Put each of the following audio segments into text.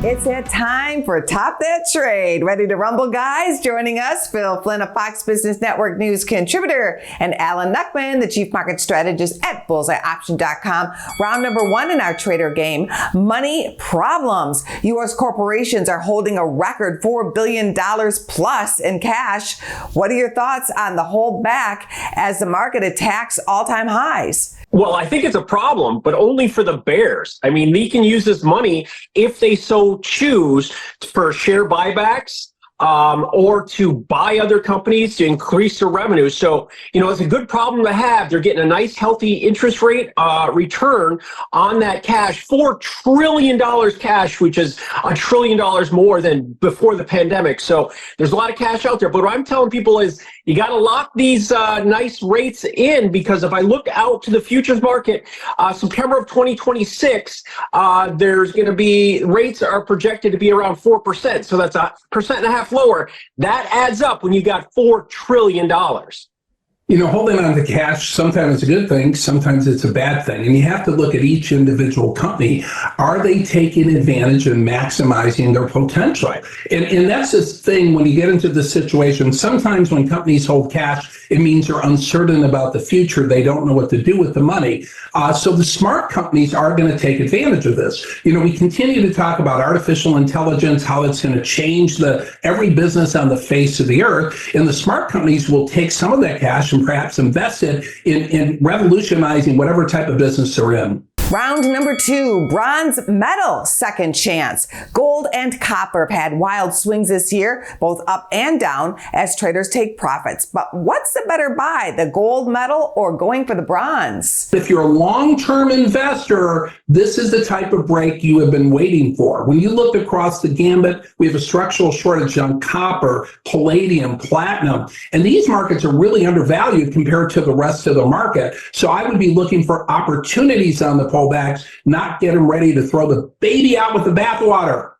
It's that time for Top That Trade. Ready to rumble, guys? Joining us, Flynn, a Fox Business Network News contributor, and Knuckman, the chief market strategist at bullseyeoption.com. Round number one in our trader game, money problems. U.S. corporations are holding a record $4 billion plus in cash. What are your thoughts on the holdback as the market attacks all-time highs? Well, I think it's a problem, but only for the bears. I mean, they can use this money if they so choose for share buybacks or to buy other companies to increase their revenue. So, it's a good problem to have. They're getting a nice, healthy interest rate return on that cash, $4 trillion cash, which is $1 trillion more than before the pandemic. So there's a lot of cash out there. But what I'm telling people is you got to lock these nice rates in, because if I look out to the futures market, September of 2026, there's going to be rates are projected to be around 4%. So that's 1.5% lower. That adds up when you got $4 trillion. Holding on to cash, sometimes it's a good thing, sometimes it's a bad thing. And you have to look at each individual company. Are they taking advantage and maximizing their potential? And that's the thing when you get into this situation. Sometimes when companies hold cash, it means they're uncertain about the future. They don't know what to do with the money. So the smart companies are going to take advantage of this. We continue to talk about artificial intelligence, how it's going to change every business on the face of the earth. And the smart companies will take some of that cash and perhaps invest it in revolutionizing whatever type of business they're in. Round number two, bronze medal, second chance. Gold and copper have had wild swings this year, both up and down, as traders take profits. But what's the better buy, the gold medal or going for the bronze? If you're a long-term investor, this is the type of break you have been waiting for. When you look across the gambit, we have a structural shortage on copper, palladium, platinum, and these markets are really undervalued compared to the rest of the market. So I would be looking for opportunities on the pullbacks, not get them ready to throw the baby out with the bathwater.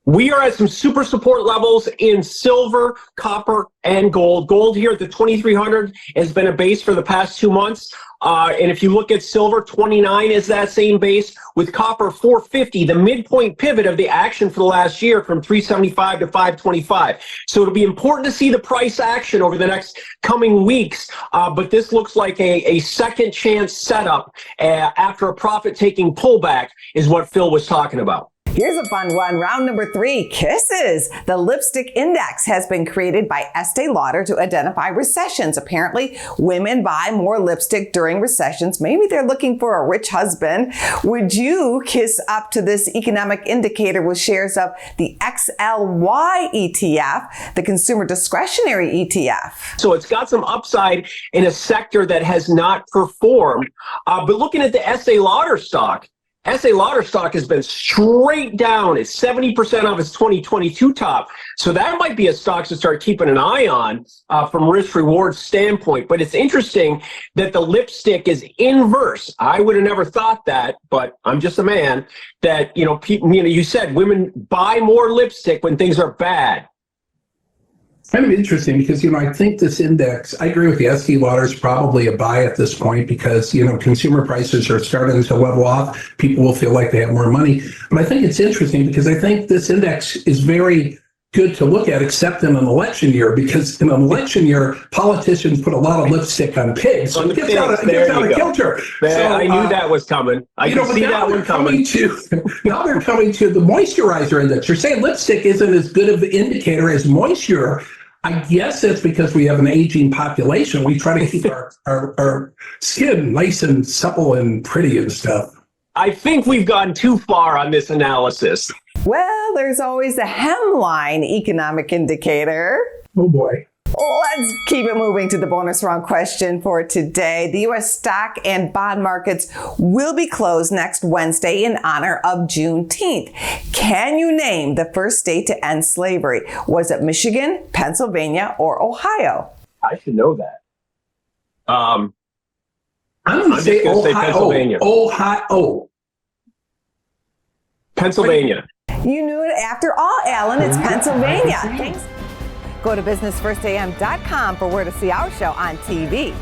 We are at some super support levels in silver, copper, and gold. Gold here at the 2,300 has been a base for the past 2 months. And if you look at silver, 29 is that same base, with copper 450, the midpoint pivot of the action for the last year from 375 to 525. So it'll be important to see the price action over the next coming weeks. But this looks like a second chance setup after a profit-taking pullback is what Phil was talking about. Here's a fun one. Round number three, kisses. The lipstick index has been created by Estee Lauder to identify recessions. Apparently, women buy more lipstick during recessions. Maybe they're looking for a rich husband. Would you kiss up to this economic indicator with shares of the XLY ETF, the consumer discretionary ETF? So it's got some upside in a sector that has not performed. But looking at the Estee Lauder stock, Estee Lauder stock has been straight down. It's 70% off its 2022 top. So that might be a stock to start keeping an eye on from risk-reward standpoint. But it's interesting that the lipstick is inverse. I would have never thought that, but I'm just a man, that, people, you said women buy more lipstick when things are bad. Kind of interesting because, I think this index, I agree with you, Estee Lauder is probably a buy at this point because, consumer prices are starting to level off. People will feel like they have more money. But I think it's interesting because I think this index is very good to look at, except in an election year, because in an election year, politicians put a lot of lipstick on pigs. So it gets out of kilter. I knew that was coming. I can see that one coming. Now they're coming to the moisturizer index. You're saying lipstick isn't as good of an indicator as moisture. I guess it's because we have an aging population. We try to keep our skin nice and supple and pretty and stuff. I think we've gone too far on this analysis. Well, there's always a hemline economic indicator. Oh boy. Let's keep it moving to the bonus round question for today. The U.S. stock and bond markets will be closed next Wednesday in honor of Juneteenth. Can you name the first state to end slavery? Was it Michigan, Pennsylvania, or Ohio? I should know that. I'm going to say Pennsylvania. Ohio. Pennsylvania. You knew it after all, Alan. It's Pennsylvania. Thanks. Go to businessfirstam.com for where to see our show on TV.